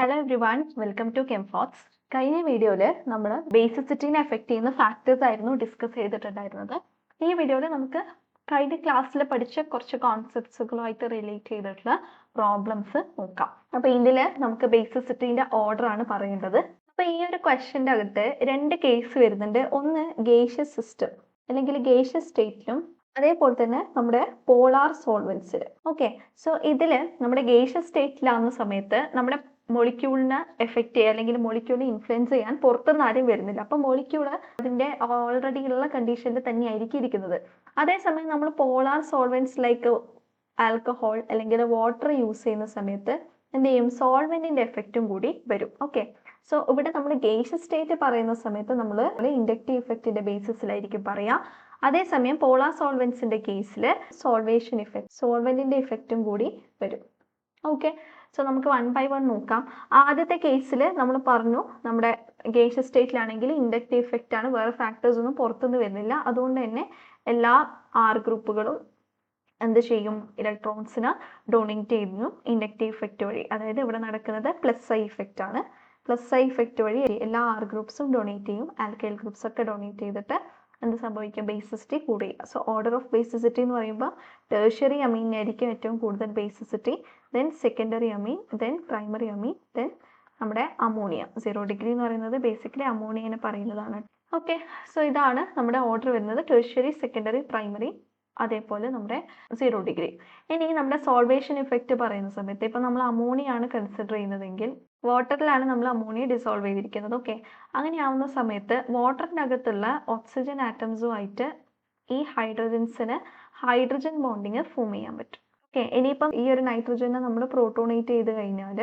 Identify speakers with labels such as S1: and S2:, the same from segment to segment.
S1: Hello everyone, welcome to കെംഫോട്സ്. കഴിഞ്ഞ വീഡിയോയിൽ നമ്മൾ ബേസിസിറ്റിനെ എഫക്റ്റ് ചെയ്യുന്ന ഫാക്ടേഴ്സ് ആയിരുന്നു ഡിസ്കസ് ചെയ്തിട്ടുണ്ടായിരുന്നത്. ഈ വീഡിയോയിൽ നമുക്ക് കഴിഞ്ഞ ക്ലാസ്സിൽ പഠിച്ച കുറച്ച് കോൺസെപ്റ്റ്സുകളുമായിട്ട് റിലേറ്റ് ചെയ്തിട്ടുള്ള പ്രോബ്ലംസ് നോക്കാം. അപ്പോൾ ഇതിൽ നമുക്ക് ബേസിസിറ്റിന്റെ ഓർഡർ ആണ് പറയേണ്ടത്. അപ്പോൾ ഈ ഒരു ക്വസ്റ്റ്യൻ്റെ അകത്ത് രണ്ട് കേസ് വരുന്നുണ്ട്. ഒന്ന് ഗേഷ്യസ് സിസ്റ്റം അല്ലെങ്കിൽ ഗേഷ്യസ് സ്റ്റേറ്റിലും അതേപോലെ തന്നെ നമ്മുടെ പോളാർ സോൾവെൻസിൽ. ഓക്കെ, സോ ഇതിൽ നമ്മുടെ ഗേഷ്യസ് സ്റ്റേറ്റിലാവുന്ന സമയത്ത് നമ്മുടെ മൊളിക്യൂളിനെ എഫക്റ്റ് ചെയ്യുക അല്ലെങ്കിൽ മൊളിക്യൂളിനെ ഇൻഫ്ലുവൻസ് ചെയ്യാൻ പുറത്തുനിന്ന് ആരും വരുന്നില്ല. അപ്പം മൊളിക്യൂള് അതിൻ്റെ ഓൾറെഡി ഉള്ള കണ്ടീഷനിൽ തന്നെയായിരിക്കും ഇരിക്കുന്നത്. അതേസമയം നമ്മൾ പോളാർ സോൾവെൻസ് ലൈക്ക് ആൽക്കഹോൾ അല്ലെങ്കിൽ വാട്ടർ യൂസ് ചെയ്യുന്ന സമയത്ത് എന്ത് ചെയ്യും? സോൾവെന്റിന്റെ എഫക്റ്റും കൂടി വരും. ഓക്കെ, സോ ഇവിടെ നമ്മൾ ഗേഷ്യസ് സ്റ്റേറ്റ് പറയുന്ന സമയത്ത് നമ്മൾ ഇൻഡക്റ്റീവ് ഇഫക്റ്റിന്റെ ബേസിസിലായിരിക്കും പറയാം. അതേസമയം പോളാർ സോൾവെന്റ്സിന്റെ കേസിൽ സോൾവേഷൻ ഇഫക്റ്റ്, സോൾവെന്റിന്റെ ഇഫക്റ്റും കൂടി വരും. ഓക്കെ, സോ നമുക്ക് 1 by 1 നോക്കാം. ആദ്യത്തെ കേസിൽ നമ്മൾ പറഞ്ഞു നമ്മുടെ ഗേഷ്യസ് സ്റ്റേറ്റിലാണെങ്കിൽ ഇൻഡക്റ്റീവ് ഇഫക്റ്റ് ആണ്, വേറെ ഫാക്ടേഴ്സ് ഒന്നും പുറത്തുനിന്ന് വരുന്നില്ല. അതുകൊണ്ട് തന്നെ എല്ലാ R ഗ്രൂപ്പുകളും എന്ത് ചെയ്യും? ഇലക്ട്രോൺസിന് ഡൊണേറ്റ് ചെയ്യുന്നു ഇൻഡക്റ്റീവ് ഇഫക്റ്റ് വഴി. അതായത് ഇവിടെ നടക്കുന്നത് +I ഇഫക്റ്റ് ആണ്. +I ഇഫക്റ്റ് വഴി എല്ലാ R ഗ്രൂപ്പ്സും ഡൊണേറ്റ് ചെയ്യും. ആൽക്കൈൽ ഗ്രൂപ്പ്സ് ഒക്കെ ഡൊണേറ്റ് ചെയ്തിട്ട് എന്ത് സംഭവിക്കും? ബേസിസിറ്റി കൂടുക. സോ ഓർഡർ ഓഫ് ബേസിസിറ്റി എന്ന് പറയുമ്പോൾ ടേർഷ്യറി അമീനായിരിക്കും ഏറ്റവും കൂടുതൽ ബേസിസിറ്റി, ദെൻ സെക്കൻഡറി അമീൻ, ദെൻ പ്രൈമറി അമീൻ, ദെൻ നമ്മുടെ അമോണിയ. 0 ഡിഗ്രി എന്ന് പറയുന്നത് ബേസിക്കലി അമോണിയനെ പറയുന്നതാണ്. ഓക്കെ, സോ ഇതാണ് നമ്മുടെ ഓർഡർ വരുന്നത്: ടേർഷ്യറി, സെക്കൻഡറി, പ്രൈമറി, അതേപോലെ നമ്മുടെ 0 ഡിഗ്രി. ഇനി നമ്മുടെ സോൾവേഷൻ ഇഫക്റ്റ് പറയുന്ന സമയത്ത് ഇപ്പം നമ്മൾ അമോണിയ ആണ് കൺസിഡർ ചെയ്യുന്നതെങ്കിൽ വാട്ടറിലാണ് നമ്മൾ അമോണിയ ഡിസോൾവ് ചെയ്തിരിക്കുന്നത്. ഓക്കെ, അങ്ങനെയാവുന്ന സമയത്ത് വാട്ടറിൻ്റെ അകത്തുള്ള ഓക്സിജൻ ആറ്റംസുമായിട്ട് ഈ ഹൈഡ്രജൻസിന് ഹൈഡ്രജൻ ബോണ്ടിങ് ഫോം ചെയ്യാൻ പറ്റും. ഓക്കെ, ഇനിയിപ്പം ഈ ഒരു നൈട്രജനെ നമ്മൾ പ്രോട്ടോണേറ്റ് ചെയ്ത് കഴിഞ്ഞാൽ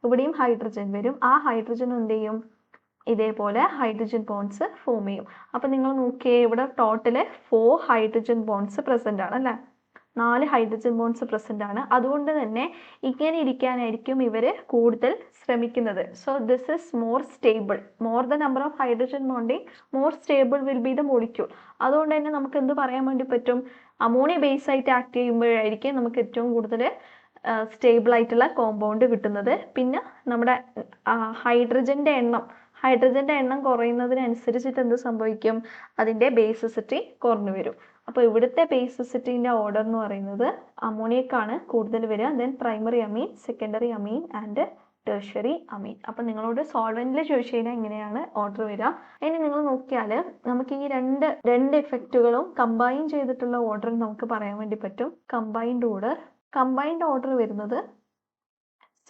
S1: ഇവിടെയും ഹൈഡ്രജൻ വരും. ആ ഹൈഡ്രജൻ എന്ത് ചെയ്യും? ഇതേപോലെ ഹൈഡ്രജൻ ബോണ്ട്സ് ഫോം ചെയ്യും. അപ്പം നിങ്ങൾ നോക്കിയേ, ഇവിടെ ടോട്ടൽ 4 ഹൈഡ്രജൻ ബോണ്ട്സ് പ്രസന്റ് ആണ് അല്ലേ? 4 ഹൈഡ്രജൻ ബോണ്ട്സ് പ്രസന്റ് ആണ്. അതുകൊണ്ട് തന്നെ ഇങ്ങനെ ഇരിക്കാനായിരിക്കും ഇവർ കൂടുതൽ ശ്രമിക്കുന്നത്. So this is more stable. More the number of hydrogen bonding, more stable will be the molecule. അതുകൊണ്ട് തന്നെ നമുക്ക് എന്ത് പറയാൻ വേണ്ടി പറ്റും? അമോണിയ ബേസ് ആയിട്ട് ആക്ട് ചെയ്യുമ്പോഴായിരിക്കും നമുക്ക് ഏറ്റവും കൂടുതൽ സ്റ്റേബിൾ ആയിട്ടുള്ള കോമ്പൗണ്ട് കിട്ടുന്നത്. പിന്നെ നമ്മുടെ ഹൈഡ്രജന്റെ എണ്ണം കുറയുന്നതിനനുസരിച്ചിട്ട് എന്ത് സംഭവിക്കും? അതിൻ്റെ ബേസിസിറ്റി കുറഞ്ഞു വരും. അപ്പോൾ ഇവിടുത്തെ ബേസിസിറ്റിൻ്റെ ഓർഡർ എന്ന് പറയുന്നത് അമോണിയക്കാണ് കൂടുതൽ വരിക, then primary amine, secondary amine and tertiary amine. അപ്പം നിങ്ങളോട് സോൾവെന്റിൽ ചോദിച്ചു കഴിഞ്ഞാൽ ഇങ്ങനെയാണ് ഓർഡർ വരിക. ഇനി നിങ്ങൾ നോക്കിയാൽ നമുക്ക് ഈ രണ്ട് ഇഫക്റ്റുകളും കമ്പൈൻ ചെയ്തിട്ടുള്ള ഓർഡർ നമുക്ക് പറയാൻ വേണ്ടി പറ്റും. കമ്പൈൻഡ് ഓർഡർ വരുന്നത്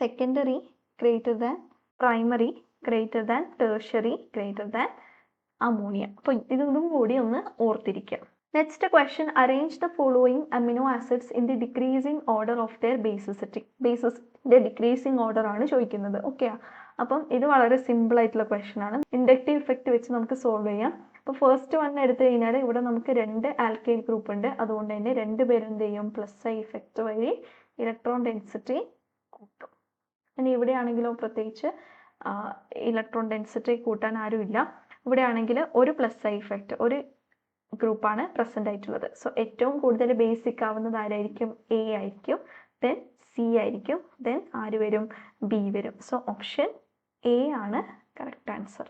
S1: secondary greater than primary greater than tertiary greater than ammonia. അപ്പോൾ ഇതും കൂടി ഒന്ന് ഓർത്തിരിക്കുക. Next question: arrange the following amino acids in the decreasing order of their basicity. ബേസിസിന്റെ ഡിക്രീസിങ് ഓർഡർ ആണ് ചോദിക്കുന്നത്. ഓക്കെ, അപ്പം ഇത് വളരെ സിമ്പിൾ ആയിട്ടുള്ള ക്വസ്റ്റ്യൻ ആണ്. ഇൻഡക്റ്റീവ് ഇഫക്റ്റ് വെച്ച് നമുക്ക് സോൾവ് ചെയ്യാം. അപ്പോൾ ഫസ്റ്റ് വൺ എടുത്തു കഴിഞ്ഞാൽ ഇവിടെ നമുക്ക് 2 ആൽക്കൈൽ ഗ്രൂപ്പ് ഉണ്ട്. അതുകൊണ്ട് തന്നെ 2 പേരും എന്ത് ചെയ്യും? +I ഇഫക്റ്റ് വഴി ഇലക്ട്രോൺ ഡെൻസിറ്റി കൂട്ടും. ഇനി ഇവിടെയാണെങ്കിലോ പ്രത്യേകിച്ച് ഇലക്ട്രോൺ ഡെൻസിറ്റി കൂട്ടാൻ ആരുമില്ല. ഇവിടെ ആണെങ്കിൽ ഒരു +I ഇഫക്റ്റ്, ഒരു ഗ്രൂപ്പാണ് പ്രസന്റ് ആയിട്ടുള്ളത്. സോ ഏറ്റവും കൂടുതൽ ബേസിക് ആവുന്നത് ആരായിരിക്കും? A ആയിരിക്കും, ദെൻ C ആയിരിക്കും, ദെൻ ആര് വരും? B വരും. സോ ഓപ്ഷൻ A ആണ് കറക്റ്റ് ആൻസർ.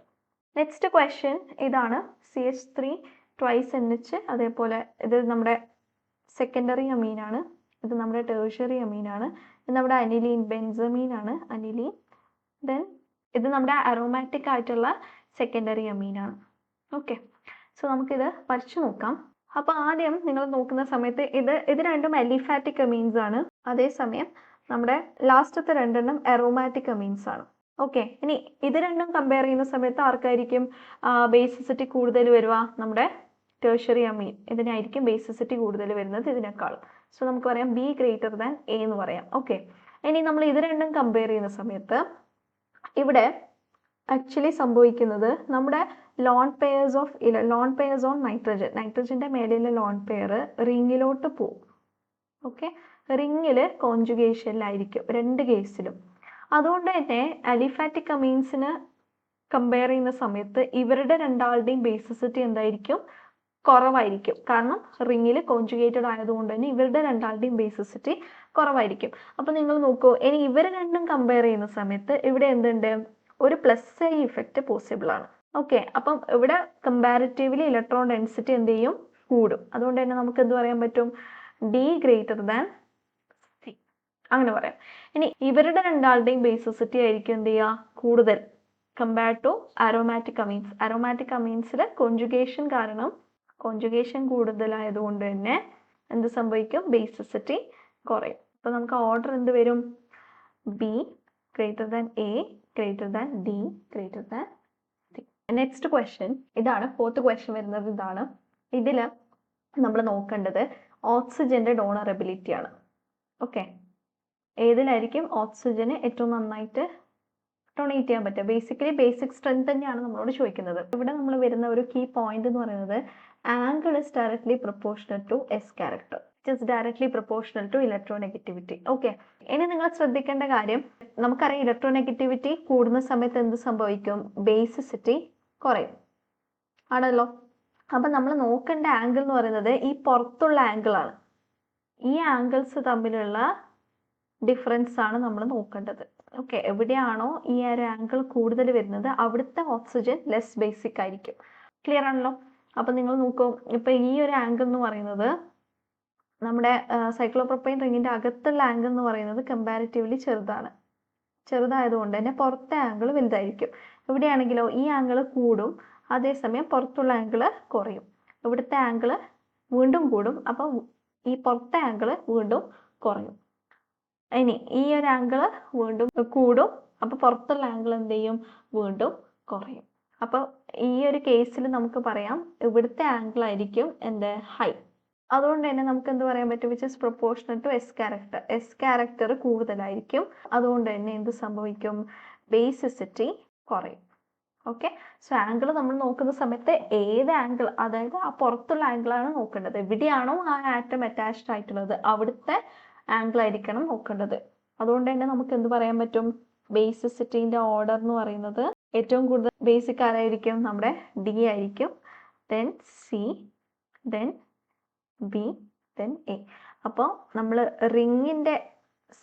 S1: നെക്സ്റ്റ് ക്വസ്റ്റ്യൻ ഇതാണ്: CH3 twice NH, അതേപോലെ ഇത് നമ്മുടെ സെക്കൻഡറി അമീനാണ്, ഇത് നമ്മുടെ ടേർഷ്യറി അമീനാണ്, ഇത് നമ്മുടെ അനിലീൻ ബെൻസമീൻ ആണ്, അനിലീൻ. ദെൻ ഇത് നമ്മുടെ അറോമാറ്റിക് ആയിട്ടുള്ള സെക്കൻഡറി അമീനാണ്. ഓക്കെ, സോ നമുക്കിത് വരച്ചു നോക്കാം. അപ്പോൾ ആദ്യം നിങ്ങൾ നോക്കുന്ന സമയത്ത് ഇത് രണ്ടും അലിഫാറ്റിക് അമീൻസ് ആണ്. അതേസമയം നമ്മുടെ ലാസ്റ്റത്തെ 2 അറോമാറ്റിക് അമീൻസ് ആണ്. ഓക്കെ, ഇനി ഇത് രണ്ടും കമ്പയർ ചെയ്യുന്ന സമയത്ത് ആർക്കായിരിക്കും ബേസിസിറ്റി കൂടുതൽ വരിക? നമ്മുടെ ടേർഷ്യറി അമീൻ, ഇതിനായിരിക്കും ബേസിസിറ്റി കൂടുതൽ വരുന്നത് ഇതിനേക്കാളും. സോ നമുക്ക് പറയാം B ഗ്രേറ്റർ ദാൻ A എന്ന് പറയാം. ഓക്കെ, ഇനി നമ്മൾ ഇത് രണ്ടും കമ്പയർ ചെയ്യുന്ന സമയത്ത് ഇവിടെ ആക്ച്വലി സംഭവിക്കുന്നത് നമ്മുടെ ലോൺ പെയർസ് ഓൺ നൈട്രജൻ്റെ മേലെയുള്ള ലോൺ പെയർ റിങ്ങിലോട്ട് പോകും. ഓക്കെ, റിങ്ങിൽ കോൺജുഗേഷനിലായിരിക്കും 2 കേസിലും. അതുകൊണ്ട് തന്നെ അലിഫാറ്റിക് അമീൻസിന് കമ്പയർ ചെയ്യുന്ന സമയത്ത് ഇവരുടെ രണ്ടാളുടെയും ബേസിസിറ്റി എന്തായിരിക്കും? കുറവായിരിക്കും. കാരണം റിങ്ങിൽ കോൺജുഗേറ്റഡ് ആയതുകൊണ്ട് തന്നെ ഇവരുടെ രണ്ടാളുടെയും ബേസിസിറ്റി കുറവായിരിക്കും. അപ്പോൾ നിങ്ങൾ നോക്കൂ, ഇനി ഇവർ രണ്ടും കമ്പയർ ചെയ്യുന്ന സമയത്ത് ഇവിടെ എന്തുണ്ട്, ഒരു പ്ലസ് ഐ ഇഫക്റ്റ് പോസിബിൾ ആണ്. ഓക്കെ, അപ്പം ഇവിടെ കമ്പാരിറ്റീവ്ലി ഇലക്ട്രോൺ ഡെൻസിറ്റി എന്ത് ചെയ്യും, കൂടും. അതുകൊണ്ട് തന്നെ നമുക്ക് എന്ത് പറയാൻ പറ്റും, ഡി ഗ്രേറ്റർ ദാൻ സി അങ്ങനെ പറയാം. ഇനി ഇവരുടെ രണ്ടാളുടെയും ബേസിസിറ്റി ആയിരിക്കും എന്ത് ചെയ്യുക, കൂടുതൽ കമ്പയർഡ് ടു അരോമാറ്റിക് അമീൻസ്. അരോമാറ്റിക് അമീൻസിൽ കോൺജുഗേഷൻ കാരണം കോൺജുഗേഷൻ കൂടുതലായതുകൊണ്ട് തന്നെ എന്ത് സംഭവിക്കും, ബേസിസിറ്റി കുറയും. അപ്പോൾ നമുക്ക് ഓർഡർ എന്ത് വരും, B greater than A greater than D greater than C. Next question ഇതാണ്, ഫോർത്ത് ക്വസ്റ്റ്യൻ വരുന്നത് ഇതാണ്. ഇതിൽ നമ്മൾ നോക്കേണ്ടത് ഓക്സിജന്റെ ഡോണറബിലിറ്റി ആണ്. ഓക്കെ, ഏതിലായിരിക്കും ഓക്സിജന് ഏറ്റവും നന്നായിട്ട് ഡൊണേറ്റ് ചെയ്യാൻ പറ്റുക. ബേസിക്കലി ബേസിക് സ്ട്രെങ്ത് തന്നെയാണ് നമ്മളോട് ചോദിക്കുന്നത്. ഇവിടെ നമ്മൾ വരുന്ന ഒരു കീ പോയിന്റ് എന്ന് പറയുന്നത് angle is directly proportional to s character, it is directly proportional to electronegativity. Okay, ഇനി നിങ്ങൾ ശ്രദ്ധിക്കേണ്ട കാര്യം, നമുക്കറിയാം ഇലക്ട്രോനെഗറ്റിവിറ്റി കൂടുന്ന സമയത്ത് എന്ത് സംഭവിക്കും, ബേസിസിറ്റി കുറയും ആണല്ലോ. അപ്പം നമ്മൾ നോക്കേണ്ട ആംഗിൾ എന്ന് പറയുന്നത് ഈ പുറത്തുള്ള ആംഗിൾ ആണ്. ഈ ആംഗിൾസ് തമ്മിലുള്ള ഡിഫറൻസ് ആണ് നമ്മൾ നോക്കേണ്ടത്. ഓക്കെ, എവിടെയാണോ ഈ ഒരു ആംഗിൾ കൂടുതൽ വരുന്നത് അവിടുത്തെ ഓക്സിജൻ ലെസ് ബേസിക് ആയിരിക്കും. ക്ലിയർ ആണല്ലോ. അപ്പം നിങ്ങൾ നോക്കൂ, ഇപ്പം ഈ ഒരു ആംഗിൾ എന്ന് പറയുന്നത് നമ്മുടെ സൈക്ലോപ്രോപ്പൈൻ റിങ്ങിൻ്റെ അകത്തുള്ള ആംഗിൾ എന്ന് പറയുന്നത് കമ്പാരിറ്റീവ്ലി ചെറുതായതുകൊണ്ട് തന്നെ പുറത്തെ ആംഗിൾ വലുതായിരിക്കും. ഇവിടെയാണെങ്കിലോ ഈ ആംഗിൾ കൂടും, അതേസമയം പുറത്തുള്ള ആംഗിൾ കുറയും. ഇവിടുത്തെ ആംഗിൾ വീണ്ടും കൂടും, അപ്പം ഈ പുറത്തെ ആംഗിൾ വീണ്ടും കുറയും. ഇനി ഈ ഒരു ആംഗിൾ വീണ്ടും കൂടും, അപ്പോൾ പുറത്തുള്ള ആംഗിൾ എന്ത് ചെയ്യും, വീണ്ടും കുറയും. അപ്പോൾ ഈ ഒരു കേസിൽ നമുക്ക് പറയാം ഇവിടുത്തെ ആംഗിൾ ആയിരിക്കും എന്ത്, ഹൈ. അതുകൊണ്ട് തന്നെ നമുക്ക് എന്ത് പറയാൻ പറ്റും, which is proportional to s character. S character കൂടുതലായിരിക്കും, അതുകൊണ്ട് തന്നെ എന്ത് സംഭവിക്കും, ബേസിസിറ്റി കുറയും. ഓക്കെ, സോ ആംഗിൾ നമ്മൾ നോക്കുന്ന സമയത്ത് ഏത് ആംഗിൾ, അതായത് ആ പുറത്തുള്ള ആംഗിളാണ് നോക്കേണ്ടത്. എവിടെയാണോ ആ ആറ്റം അറ്റാച്ച്ഡ് ആയിട്ടുള്ളത് അവിടുത്തെ ആംഗിൾ ആയിരിക്കണം നോക്കേണ്ടത്. അതുകൊണ്ട് തന്നെ നമുക്ക് എന്ത് പറയാൻ പറ്റും, ബേസിസിറ്റീൻ്റെ ഓർഡർ എന്ന് പറയുന്നത് ഏറ്റവും കൂടുതൽ ബേസിക് ആരായിരിക്കും, നമ്മുടെ ഡി ആയിരിക്കും, then C, then B, then A. അപ്പോൾ നമ്മൾ റിങ്ങിൻ്റെ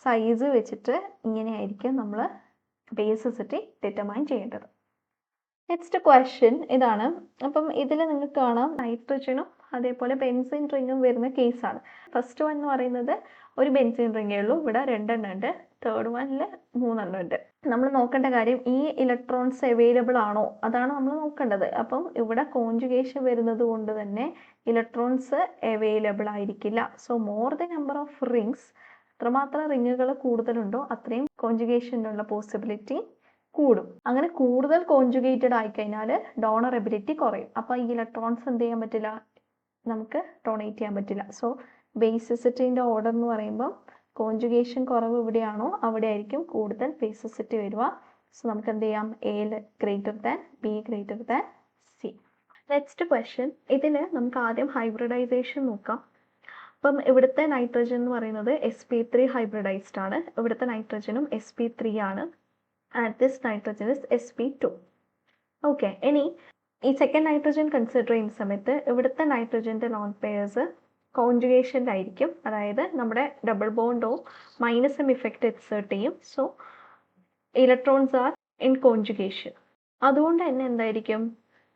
S1: സൈസ് വെച്ചിട്ട് ഇങ്ങനെയായിരിക്കും നമ്മൾ ബേസിസിറ്റി ഡിറ്റർമൈൻ ചെയ്യേണ്ടത്. നെക്സ്റ്റ് ക്വസ്റ്റ്യൻ ഇതാണ്. അപ്പം ഇതിൽ നിങ്ങൾക്ക് കാണാം നൈട്രജനും അതേപോലെ ബെൻസീൻ റിങ്ങും വരുന്ന കേസാണ്. ഫസ്റ്റ് വൺ എന്ന് പറയുന്നത് ഒരു ബെൻസീൻ റിങ്ങേ ഉള്ളൂ, ഇവിടെ 2 എണ്ണം ഉണ്ട്. തേർഡ് വണ്ണിൽ 3 എണ്ണം ഉണ്ട്. നമ്മൾ നോക്കേണ്ട കാര്യം ഈ ഇലക്ട്രോൺസ് അവൈലബിൾ ആണോ, അതാണ് നമ്മൾ നോക്കേണ്ടത്. അപ്പം ഇവിടെ കോൺജുഗേഷൻ വരുന്നത് കൊണ്ട് തന്നെ ഇലക്ട്രോൺസ് അവൈലബിൾ ആയിരിക്കില്ല. So more the number of rings, എത്രമാത്രം റിങ്ങുകൾ കൂടുതലുണ്ടോ അത്രയും കോൺജുഗേഷനുള്ള പോസിബിലിറ്റി കൂടും. അങ്ങനെ കൂടുതൽ കോൺജുഗേറ്റഡ് ആയിക്കഴിഞ്ഞാൽ ഡോണറബിലിറ്റി കുറയും. അപ്പോൾ ഈ ഇലക്ട്രോൺസ് എന്ത് ചെയ്യാൻ പറ്റില്ല, നമുക്ക് ഡൊണേറ്റ് ചെയ്യാൻ പറ്റില്ല. സോ ബേസിസിറ്റീൻ്റെ ഓർഡർ എന്ന് പറയുമ്പോൾ കോൺജുഗേഷൻ കുറവ് എവിടെയാണോ അവിടെ ആയിരിക്കും കൂടുതൽ ബേസിസിറ്റി വരിക. സോ നമുക്ക് എന്ത് ചെയ്യാം, A greater than B greater than C. Next question, ഇതിൽ നമുക്ക് ആദ്യം ഹൈബ്രിഡൈസേഷൻ നോക്കാം. അപ്പം ഇവിടുത്തെ നൈട്രജൻ എന്ന് പറയുന്നത് sp3 ഹൈബ്രിഡൈസ്ഡ് ആണ്. ഇവിടുത്തെ നൈട്രജനും sp3 ആണ്. And this nitrogen is sp2. Okay, ഇനി ഈ സെക്കൻഡ് നൈട്രജൻ കൺസിഡർ ചെയ്യുന്ന സമയത്ത് ഇവിടുത്തെ നൈട്രജൻ്റെ ലോൺ പെയേഴ്സ് കോൺജുഗേഷനിലായിരിക്കും. അതായത് നമ്മുടെ ഡബിൾ ബോണ്ടോ മൈനസ് ഇഫക്റ്റ് എക്സേർട്ട് ചെയ്യും. So electrons are in conjugation. അതുകൊണ്ട് തന്നെ എന്തായിരിക്കും,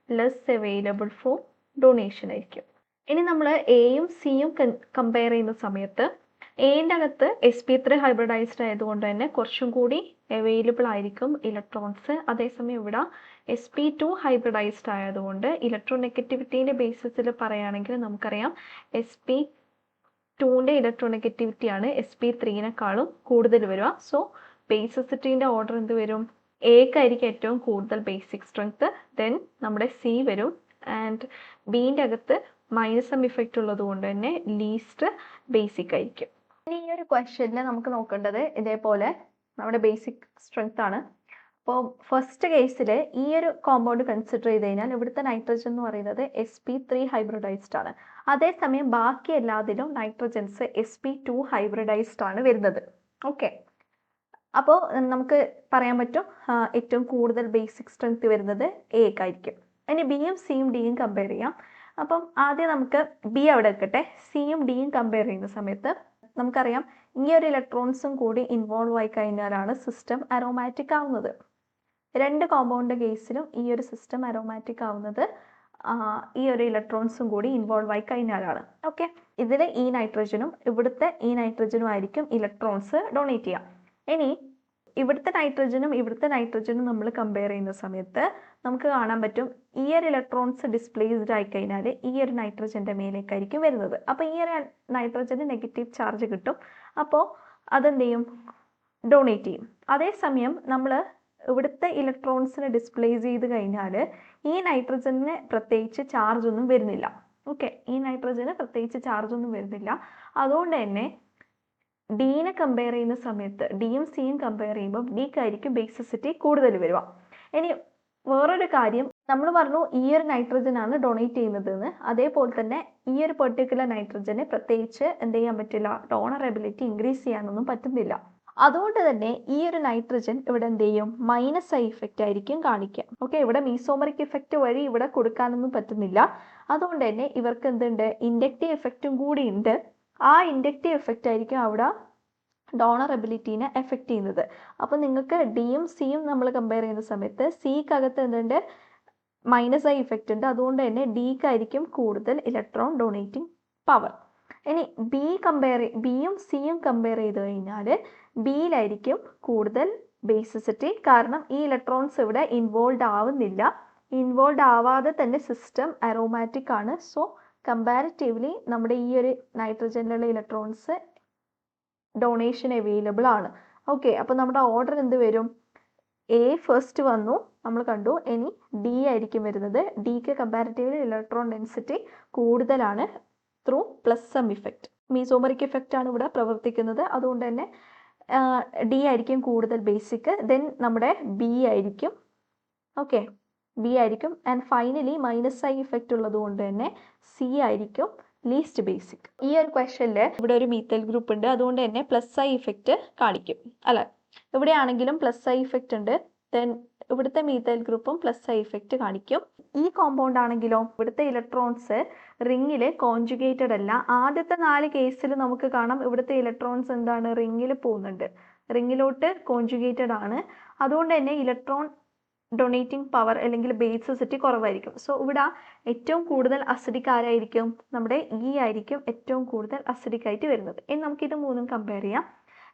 S1: ലെസ് അവൈലബിൾ ഫോർ ഡൊണേഷൻ ആയിരിക്കും. ഇനി നമ്മൾ എയും സിയും കമ്പയർ ചെയ്യുന്ന സമയത്ത് എൻ്റെ അകത്ത് sp3 ഹൈബ്രിഡൈസ്ഡ് ആയതുകൊണ്ട് തന്നെ കുറച്ചും കൂടി അവൈലബിൾ ആയിരിക്കും ഇലക്ട്രോൺസ്. അതേസമയം ഇവിടെ sp2 ഹൈബ്രിഡൈസ്ഡ് ആയതുകൊണ്ട് ഇലക്ട്രോനെഗറ്റിവിറ്റീൻ്റെ ബേസിസിൽ പറയുകയാണെങ്കിൽ നമുക്കറിയാം sp2ൻ്റെ ഇലക്ട്രോനെഗറ്റിവിറ്റിയാണ് sp3നെക്കാളും കൂടുതൽ വരിക. സോ ബേസിസിറ്റീൻ്റെ ഓർഡർ എന്ത് വരും, എക്കായിരിക്കും ഏറ്റവും കൂടുതൽ ബേസിക് സ്ട്രെങ്ത്, ദെൻ നമ്മുടെ സി വരും, ആൻഡ് ബീൻ്റെ അകത്ത് മൈനസ് ഇഫക്റ്റ് ഉള്ളത് കൊണ്ട് തന്നെ ലീസ്റ്റ് ബേസിക് ആയിരിക്കും. ഇനി ഈ ഒരു ക്വസ്റ്റ്യനിൽ നമുക്ക് നോക്കേണ്ടത് ഇതേപോലെ നമ്മുടെ ബേസിക് സ്ട്രെങ്ത് ആണ്. അപ്പോൾ ഫസ്റ്റ് കേസിൽ ഈ ഒരു കോമ്പൗണ്ട് കൺസിഡർ ചെയ്ത് കഴിഞ്ഞാൽ ഇവിടുത്തെ നൈട്രജൻ എന്ന് പറയുന്നത് sp3 ഹൈബ്രിഡൈസ്ഡ് ആണ്. അതേസമയം ബാക്കി എല്ലാത്തിലും നൈട്രജൻസ് sp2 ഹൈബ്രിഡൈസ്ഡ് ആണ് വരുന്നത്. ഓക്കെ, അപ്പോൾ നമുക്ക് പറയാൻ പറ്റും ഏറ്റവും കൂടുതൽ ബേസിക് സ്ട്രെങ്ത് വരുന്നത് എക്കായിരിക്കും. ഇനി ബിയും സിയും ഡിയും കമ്പയർ ചെയ്യാം. അപ്പം ആദ്യം നമുക്ക് ബി അവിടെ വെക്കട്ടെ. സിയും ഡിയും കമ്പയർ ചെയ്യുന്ന സമയത്ത് നമുക്കറിയാം ഈ ഒരു ഇലക്ട്രോൺസും കൂടി ഇൻവോൾവ് ആയി കഴിഞ്ഞാലാണ് സിസ്റ്റം അരോമാറ്റിക് ആവുന്നത്. രണ്ട് കോമ്പൗണ്ട് കേസിലും ഈ ഒരു സിസ്റ്റം അരോമാറ്റിക് ആവുന്നത് ഈ ഒരു ഇലക്ട്രോൺസും കൂടി ഇൻവോൾവ് ആയി കഴിഞ്ഞാലാണ്. ഓക്കെ, ഇതിൽ ഈ നൈട്രജനും ഇവിടുത്തെ ഈ നൈട്രജനും ആയിരിക്കും ഇലക്ട്രോൺസ് ഡൊണേറ്റ് ചെയ്യുക. ഇനി ഇവിടുത്തെ നൈട്രജനും നമ്മൾ കമ്പയർ ചെയ്യുന്ന സമയത്ത് നമുക്ക് കാണാൻ പറ്റും ഈ ഒരു ഇലക്ട്രോൺസ് ഡിസ്പ്ലേസ്ഡ് ആയി കഴിഞ്ഞാൽ ഈ ഒരു നൈട്രജന്റെ മേലേക്കായിരിക്കും വരുന്നത്. അപ്പോൾ ഈ ഒരു നൈട്രജന് നെഗറ്റീവ് ചാർജ് കിട്ടും. അപ്പോൾ അതെന്ത് ചെയ്യും? ഡൊണേറ്റ് ചെയ്യും. അതേസമയം നമ്മൾ ഇവിടുത്തെ ഇലക്ട്രോൺസിനെ ഡിസ്പ്ലേസ് ചെയ്ത് കഴിഞ്ഞാൽ ഈ നൈട്രജന് പ്രത്യേകിച്ച് ചാർജ് ഒന്നും വരുന്നില്ല. ഓക്കെ, ഈ നൈട്രജന് പ്രത്യേകിച്ച് ചാർജ് ഒന്നും വരുന്നില്ല. അതുകൊണ്ട് തന്നെ ഡീനെ കമ്പയർ ചെയ്യുന്ന സമയത്ത് ഡിയും സിയും കമ്പയർ ചെയ്യുമ്പോൾ ഡിക്കായിരിക്കും ബേസിസിറ്റി കൂടുതൽ വരിക. ഇനി വേറൊരു കാര്യം, നമ്മൾ പറഞ്ഞു ഈ ഒരു നൈട്രജൻ ആണ് ഡൊണേറ്റ് ചെയ്യുന്നതെന്ന്. അതേപോലെ തന്നെ ഈ ഒരു പെർട്ടിക്കുലർ നൈട്രജനെ പ്രത്യേകിച്ച് എന്ത് ചെയ്യാൻ പറ്റില്ല? ഡോണറബിലിറ്റി ഇൻക്രീസ് ചെയ്യാനൊന്നും പറ്റുന്നില്ല. അതുകൊണ്ട് തന്നെ ഈ ഒരു നൈട്രജൻ ഇവിടെ എന്ത് ചെയ്യും? മൈനസ് ഐ ഇഫക്റ്റ് ആയിരിക്കും കാണിക്കുക. ഓക്കെ, ഇവിടെ മീസോമറിക് ഇഫക്റ്റ് വഴി ഇവിടെ കൊടുക്കാനൊന്നും പറ്റുന്നില്ല. അതുകൊണ്ട് തന്നെ ഇവർക്ക് എന്തുണ്ട്? ഇൻഡക്റ്റീവ് എഫക്റ്റും കൂടി ഉണ്ട്. ആ ഇൻഡക്റ്റീവ് എഫക്റ്റ് ആയിരിക്കും അവിടെ ഡോണറബിലിറ്റീനെ എഫക്റ്റ് ചെയ്യുന്നത്. അപ്പോൾ നിങ്ങൾക്ക് ഡിയും സിയും നമ്മൾ കമ്പയർ ചെയ്യുന്ന സമയത്ത് സിക്കകത്ത് എന്തുണ്ട്? മൈനസ് ഐ ഇഫക്റ്റ് ഉണ്ട്. അതുകൊണ്ട് തന്നെ ഡിക്കായിരിക്കും കൂടുതൽ ഇലക്ട്രോൺ ഡൊണേറ്റിംഗ് പവർ. ഇനി ബിയും സിയും കമ്പയർ ചെയ്ത് കഴിഞ്ഞാൽ ബിയിലായിരിക്കും കൂടുതൽ ബേസിസിറ്റി. കാരണം ഈ ഇലക്ട്രോൺസ് ഇവിടെ ഇൻവോൾവ് ആവുന്നില്ല. ഇൻവോൾവ് ആവാതെ തന്നെ സിസ്റ്റം അരോമാറ്റിക് ആണ്. സോ കമ്പാരിറ്റീവ്ലി നമ്മുടെ ഈ ഒരു നൈട്രജനിലുള്ള ഇലക്ട്രോൺസ് ഡൊണേഷൻ അവൈലബിൾ ആണ്. ഓക്കെ, അപ്പോൾ നമ്മുടെ ഓർഡർ എന്ത് വരും? എ ഫസ്റ്റ് വന്നു, നമ്മൾ കണ്ടു. ഇനി ഡി ആയിരിക്കും വരുന്നത്. ഡിക്ക് കമ്പാരിറ്റീവ്ലി ഇലക്ട്രോൺ ഡെൻസിറ്റി കൂടുതലാണ് through plus some effect. Mesomeric effect ആണ് ഇവിടെ പ്രവർത്തിക്കുന്നത്. അതുകൊണ്ട് തന്നെ ഡി ആയിരിക്കും കൂടുതൽ ബേസിക്. ദെൻ നമ്മുടെ ബി ആയിരിക്കും. ഓക്കെ, ബി ആയിരിക്കും. And finally minus I effect ഉള്ളത് കൊണ്ട് തന്നെ സി ആയിരിക്കും ലീസ്റ്റ് ബേസിക്. ഈ ഒരു ക്വസ്റ്റനിൽ ഇവിടെ ഒരു മീത്തൈൽ ഗ്രൂപ്പ് ഉണ്ട്. അതുകൊണ്ട് തന്നെ പ്ലസ് ഐ ഇഫക്റ്റ് കാണിക്കും. അല്ല, ഇവിടെ ആണെങ്കിലും പ്ലസ് ഐ ഇഫക്റ്റ് ഉണ്ട്. ദെൻ ഇവിടുത്തെ മീത്തൈൽ ഗ്രൂപ്പും പ്ലസ് ഐ ഇഫക്റ്റ് കാണിക്കും. ഈ കോമ്പൗണ്ട് ആണെങ്കിലോ ഇവിടുത്തെ ഇലക്ട്രോൺസ് റിങ്ങിൽ കോൺജുഗേറ്റഡ് അല്ല. ആദ്യത്തെ 4 കേസിൽ നമുക്ക് കാണാം ഇവിടുത്തെ ഇലക്ട്രോൺസ് എന്താണ്? റിങ്ങിൽ പോകുന്നുണ്ട്, റിങ്ങിലോട്ട് കോൺജുഗേറ്റഡ് ആണ്. അതുകൊണ്ട് തന്നെ ഇലക്ട്രോൺ ഡൊണേറ്റിംഗ് പവർ അല്ലെങ്കിൽ ബേസിസിറ്റി കുറവായിരിക്കും. സോ ഇവിടെ ഏറ്റവും കൂടുതൽ അസിഡിക് ആരായിരിക്കും? നമ്മുടെ ഇ ആയിരിക്കും ഏറ്റവും കൂടുതൽ അസിഡിക് ആയിട്ട് വരുന്നത്. ഇനി നമുക്കിത് മൂന്നും കമ്പയർ ചെയ്യാം.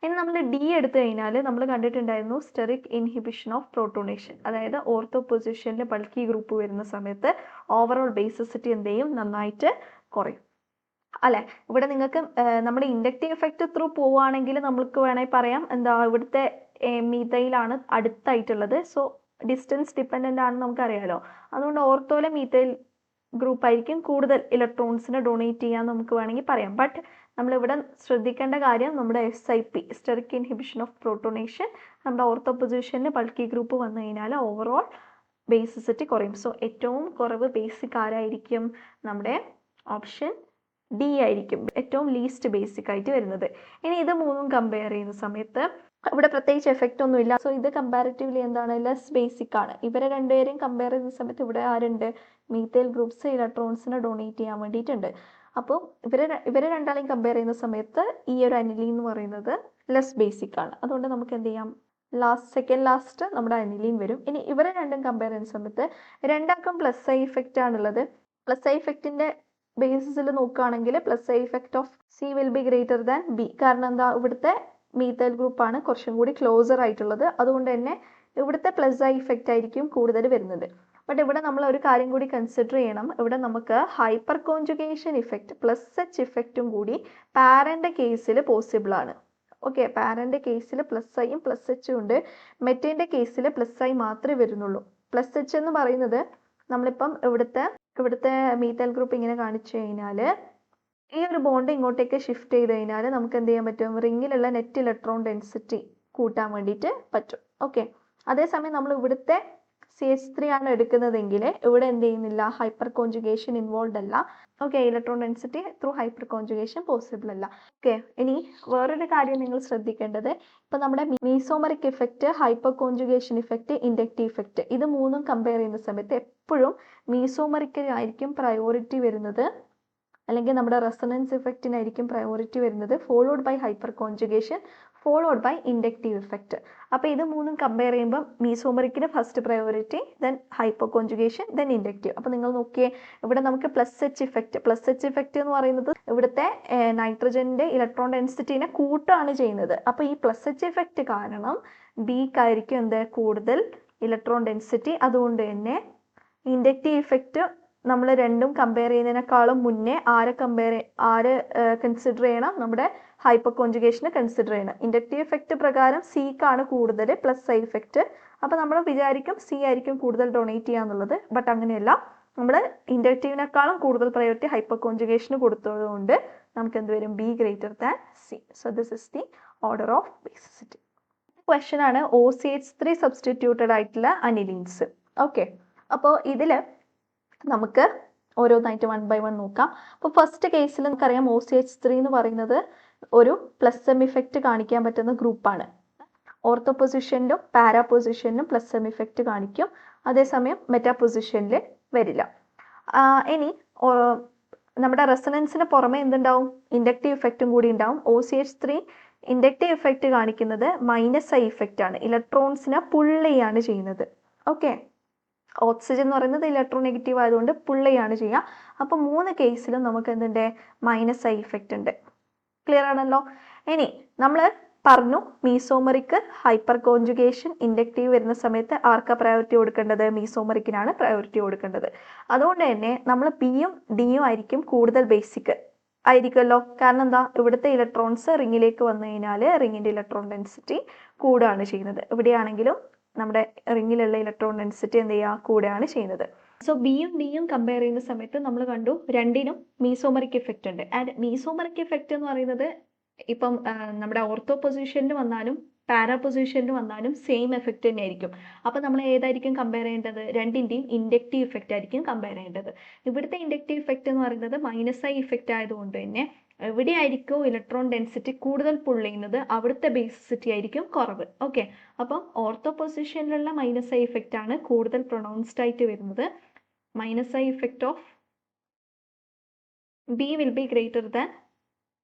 S1: ഇനി നമ്മൾ ഡി എടുത്തു കഴിഞ്ഞാൽ നമ്മൾ കണ്ടിട്ടുണ്ടായിരുന്നു സ്റ്റെറിക് ഇൻഹിബിഷൻ ഓഫ് പ്രോട്ടോണേഷൻ. അതായത് ഓർത്തോ പൊസിഷനിൽ ബൾക്കി ഗ്രൂപ്പ് വരുന്ന സമയത്ത് ഓവറോൾ ബേസിസിറ്റി എന്ത് ചെയ്യും? നന്നായിട്ട് കുറയും അല്ലെ. ഇവിടെ നിങ്ങൾക്ക് നമ്മുടെ ഇൻഡക്റ്റീവ് എഫക്റ്റ് ത്രൂ പോവുകയാണെങ്കിൽ നമുക്ക് വേണമെങ്കിൽ പറയാം എന്താ ഇവിടുത്തെ മീത്തൈലാണ് അടുത്തായിട്ടുള്ളത്. സോ ഡിസ്റ്റൻസ് ഡിപ്പെൻഡൻ്റ് ആണെന്ന് നമുക്കറിയാലോ. അതുകൊണ്ട് ഓർത്തോയിലെ മീത്തൈൽ ഗ്രൂപ്പ് ആയിരിക്കും കൂടുതൽ ഇലക്ട്രോൺസിനെ ഡൊണേറ്റ് ചെയ്യാൻ നമുക്ക് വേണമെങ്കിൽ പറയാം. ബട്ട് നമ്മളിവിടെ ശ്രദ്ധിക്കേണ്ട കാര്യം നമ്മുടെ SIP steric inhibition of protonation നമ്മുടെ ഓർത്തോ പൊസിഷനിൽ ബൾക്കി ഗ്രൂപ്പ് വന്നു കഴിഞ്ഞാൽ ഓവറോൾ ബേസിസിറ്റി കുറയും. സോ ഏറ്റവും കുറവ് ബേസിക് ആരായിരിക്കും? നമ്മുടെ ഓപ്ഷൻ ഡി ആയിരിക്കും ഏറ്റവും ലീസ്റ്റ് ബേസിക് ആയിട്ട് വരുന്നത്. ഇനി ഇത് മൂന്നും കമ്പയർ ചെയ്യുന്ന സമയത്ത് ഇവിടെ പ്രത്യേകിച്ച് എഫക്റ്റ് ഒന്നുമില്ല. സോ ഇത് കമ്പാരിറ്റീവ്ലി എന്താണ്? ലെസ് ബേസിക് ആണ്. ഇവരെ രണ്ടുപേരെയും കമ്പയർ ചെയ്യുന്ന സമയത്ത് ഇവിടെ ആരുണ്ട്? മീത്തൈൽ ഗ്രൂപ്പ്സ് ഇലക്ട്രോൺസിനെ ഡൊണേറ്റ് ചെയ്യാൻ വേണ്ടിയിട്ടുണ്ട്. അപ്പോൾ ഇവരെ രണ്ടാളെയും കമ്പയർ ചെയ്യുന്ന സമയത്ത് ഈ ഒരു അനിലീൻ എന്ന് പറയുന്നത് ലെസ് ബേസിക് ആണ്. അതുകൊണ്ട് നമുക്ക് എന്ത് ചെയ്യാം? സെക്കൻഡ് ലാസ്റ്റ് നമ്മുടെ അനിലീൻ വരും. ഇനി ഇവരെ രണ്ടും കമ്പയർ ചെയ്യുന്ന സമയത്ത് രണ്ടാൾക്കും പ്ലസ് ഐ ഇഫക്റ്റ് ആണുള്ളത്. പ്ലസ് ഐ ഇഫക്റ്റിന്റെ ബേസിസിൽ നോക്കുകയാണെങ്കിൽ plus I effect of C will be greater than B. കാരണം എന്താ? ഇവിടുത്തെ മീത്തൈൽ ഗ്രൂപ്പാണ് കുറച്ചും കൂടി ക്ലോസർ ആയിട്ടുള്ളത്. അതുകൊണ്ട് തന്നെ ഇവിടുത്തെ പ്ലസ് ഐ ഇഫക്റ്റ് ആയിരിക്കും കൂടുതൽ വരുന്നത്. ബട്ട് ഇവിടെ നമ്മൾ ഒരു കാര്യം കൂടി കൺസിഡർ ചെയ്യണം. ഇവിടെ നമുക്ക് hyper conjugation effect plus H ഇഫക്റ്റും കൂടി പാരൻ്റെ കേസിൽ പോസിബിൾ ആണ്. ഓക്കെ, പാരൻ്റെ കേസിൽ പ്ലസ് ഐയും പ്ലസ് എച്ചും ഉണ്ട്. മെറ്റേൻ്റെ കേസിൽ പ്ലസ് ഐ മാത്രമേ വരുന്നുള്ളൂ. പ്ലസ് എച്ച് എന്ന് പറയുന്നത് നമ്മളിപ്പം ഇവിടുത്തെ മീത്തൈൽ ഗ്രൂപ്പ് ഇങ്ങനെ കാണിച്ചു കഴിഞ്ഞാൽ ഈ ഒരു ബോണ്ട് ഇങ്ങോട്ടേക്ക് ഷിഫ്റ്റ് ചെയ്ത് കഴിഞ്ഞാൽ നമുക്ക് എന്ത് ചെയ്യാൻ പറ്റും? റിങ്ങിലുള്ള നെറ്റ് ഇലക്ട്രോൺ ഡെൻസിറ്റി കൂട്ടാൻ വേണ്ടിയിട്ട് പറ്റും. ഓക്കെ, അതേസമയം നമ്മൾ ഇവിടുത്തെ CH3 ആണ് എടുക്കുന്നതെങ്കിൽ ഇവിടെ എന്ത് ചെയ്യുന്നില്ല? ഹൈപ്പർ കോൺജുഗേഷൻ ഇൻവോൾവ് അല്ല. Okay, electron density through hyper conjugation possible അല്ല. ഓക്കെ, ഇനി വേറൊരു കാര്യം നിങ്ങൾ ശ്രദ്ധിക്കേണ്ടത്, ഇപ്പം നമ്മുടെ mesomeric effect, hyper conjugation effect, inductive effect, ഇത് മൂന്നും കമ്പയർ ചെയ്യുന്ന സമയത്ത് എപ്പോഴും മീസോമറിക്കിനായിരിക്കും പ്രയോറിറ്റി വരുന്നത് അല്ലെങ്കിൽ നമ്മുടെ റെസൊണൻസ് ഇഫക്റ്റിനായിരിക്കും പ്രയോറിറ്റി വരുന്നത്, followed by hyper conjugation, followed by inductive effect. അപ്പോൾ ഇത് മൂന്നും കമ്പയർ ചെയ്യുമ്പോൾ മീസോമറിക്കിന് first priority, then hyper conjugation, then inductive. അപ്പോൾ നിങ്ങൾ നോക്കിയേ, ഇവിടെ നമുക്ക് പ്ലസ് എച്ച് ഇഫക്റ്റ് എന്ന് പറയുന്നത് ഇവിടുത്തെ നൈട്രജൻ്റെ ഇലക്ട്രോൺ ഡെൻസിറ്റീനെ കൂട്ടുകയാണ് ചെയ്യുന്നത്. അപ്പോൾ ഈ പ്ലസ് എച്ച് ഇഫക്റ്റ് കാരണം ബിക്കായിരിക്കും എന്ത് കൂടുതൽ ഇലക്ട്രോൺ ഡെൻസിറ്റി. അതുകൊണ്ട് തന്നെ ഇൻഡക്റ്റീവ് ഇഫക്റ്റ് നമ്മൾ രണ്ടും കമ്പയർ ചെയ്യുന്നതിനേക്കാളും മുന്നേ ആരെ കൺസിഡർ ചെയ്യണം? നമ്മുടെ ഹൈപ്പർ കോൺജുഗേഷന് കൺസിഡർ ചെയ്യണം. ഇൻഡക്റ്റീവ് ഇഫക്റ്റ് പ്രകാരം സിക്കാണ് കൂടുതൽ പ്ലസ് ഐ ഇഫക്റ്റ്. അപ്പോൾ നമ്മൾ വിചാരിക്കും സി ആയിരിക്കും കൂടുതൽ ഡൊണേറ്റ് ചെയ്യാന്നുള്ളത്. ബട്ട് അങ്ങനെയല്ല, നമ്മൾ ഇൻഡക്റ്റീവിനേക്കാളും കൂടുതൽ പ്രയോറിറ്റി ഹൈപ്പർ കോൺജുഗേഷന് കൊടുത്തതുകൊണ്ട് നമുക്ക് എന്ത് വരും? B greater than C. So this is the order of basicity. Question ആണ് OCH3 സബ്സ്റ്റിറ്റ്യൂട്ടഡ് ആയിട്ടുള്ള അനിലീൻസ്. ഓക്കെ, അപ്പോൾ ഇതിൽ നമുക്ക് ഓരോന്നായിട്ട് 1 by 1 നോക്കാം. അപ്പോൾ ഫസ്റ്റ് കേസിൽ നമുക്കറിയാം OCH3 എന്ന് പറയുന്നത് ഒരു പ്ലസ് എം ഇഫക്റ്റ് കാണിക്കാൻ പറ്റുന്ന ഗ്രൂപ്പാണ്. ഓർത്തോ പൊസിഷനിലും പാരാ പൊസിഷനിലും പ്ലസ് എം ഇഫക്റ്റ് കാണിക്കും, അതേസമയം മെറ്റാ പൊസിഷനിൽ വരില്ല. ഇനി നമ്മുടെ റെസൊണൻസിന് പുറമെ എന്തുണ്ടാവും? ഇൻഡക്റ്റീവ് ഇഫക്റ്റും കൂടി ഉണ്ടാവും. OCH3 ഇൻഡക്റ്റീവ് ഇഫക്റ്റ് കാണിക്കുന്നത് മൈനസ് ഐ ഇഫക്റ്റ് ആണ്, ഇലക്ട്രോൺസിനെ പുള്ളിയാണ് ചെയ്യുന്നത്. ഓക്കെ, ഓക്സിജൻ എന്ന് പറയുന്നത് ഇലക്ട്രോൺ നെഗറ്റീവ് ആയതുകൊണ്ട് പുള്ളിയാണ് ചെയ്യുക. അപ്പോൾ 3 കേസിലും നമുക്ക് എന്തുണ്ട്? മൈനസ് ഐ ഇഫക്റ്റ് ഉണ്ട്. ക്ലിയർ ആണല്ലോ? ഇനി നമ്മൾ പറഞ്ഞു മീസോമറിക്ക് ഹൈപ്പർ കോൺജുഗേഷൻ ഇൻഡക്റ്റീവ് വരുന്ന സമയത്ത് ആർക്കാ പ്രയോറിറ്റി കൊടുക്കേണ്ടത്? മീസോമറിക്കിനാണ് പ്രയോറിറ്റി കൊടുക്കേണ്ടത്. അതുകൊണ്ട് തന്നെ നമ്മൾ പിയും ഡിയും ആയിരിക്കും കൂടുതൽ ബേസിക് ആയിരിക്കുമല്ലോ. കാരണം എന്താ? ഇവിടുത്തെ ഇലക്ട്രോൺസ് റിങ്ങിലേക്ക് വന്നു കഴിഞ്ഞാൽ റിങ്ങിൻ്റെ ഇലക്ട്രോൺ ഡെൻസിറ്റി കൂടുകയാണ് ചെയ്യുന്നത്. ഇവിടെയാണെങ്കിലും നമ്മുടെ റിങ്ങിലുള്ള ഇലക്ട്രോൺ ഡെൻസിറ്റി എന്ത് ചെയ്യുക? കൂടുകയാണ് ചെയ്യുന്നത്. സോ ബിയും ഡിയും കമ്പയർ ചെയ്യുന്ന സമയത്ത് നമ്മൾ കണ്ടു രണ്ടിനും മീസോമറിക് ഇഫക്റ്റ് ഉണ്ട്. ആൻഡ് മീസോമറിക് ഇഫക്റ്റ് എന്ന് പറയുന്നത് ഇപ്പം നമ്മുടെ ഓർത്തോ പൊസിഷനിൽ വന്നാലും പാരാ പൊസിഷനിൽ വന്നാലും സെയിം എഫക്റ്റ് തന്നെ ആയിരിക്കും. അപ്പോൾ നമ്മൾ ഏതായിരിക്കും കമ്പയർ ചെയ്യേണ്ടത്? രണ്ടിൻ്റെയും ഇൻഡക്റ്റീവ് ഇഫക്റ്റ് ആയിരിക്കും കമ്പയർ ചെയ്യേണ്ടത്. ഇവിടുത്തെ ഇൻഡക്റ്റീവ് ഇഫക്റ്റ് എന്ന് പറയുന്നത് മൈനസ് ഐ ഇഫക്റ്റ് ആയതുകൊണ്ട് തന്നെ എവിടെയായിരിക്കും ഇലക്ട്രോൺ ഡെൻസിറ്റി കൂടുതൽ പുൾ ചെയ്യുന്നത് അവിടുത്തെ ബേസിസിറ്റി ആയിരിക്കും കുറവ്. ഓക്കെ, അപ്പം ഓർത്തോ പൊസിഷനിലുള്ള മൈനസ് ഐ ഇഫക്റ്റ് ആണ് കൂടുതൽ പ്രൊണൗൺസ്ഡ് ആയിട്ട് വരുന്നത്. Minus I effect of B will be greater than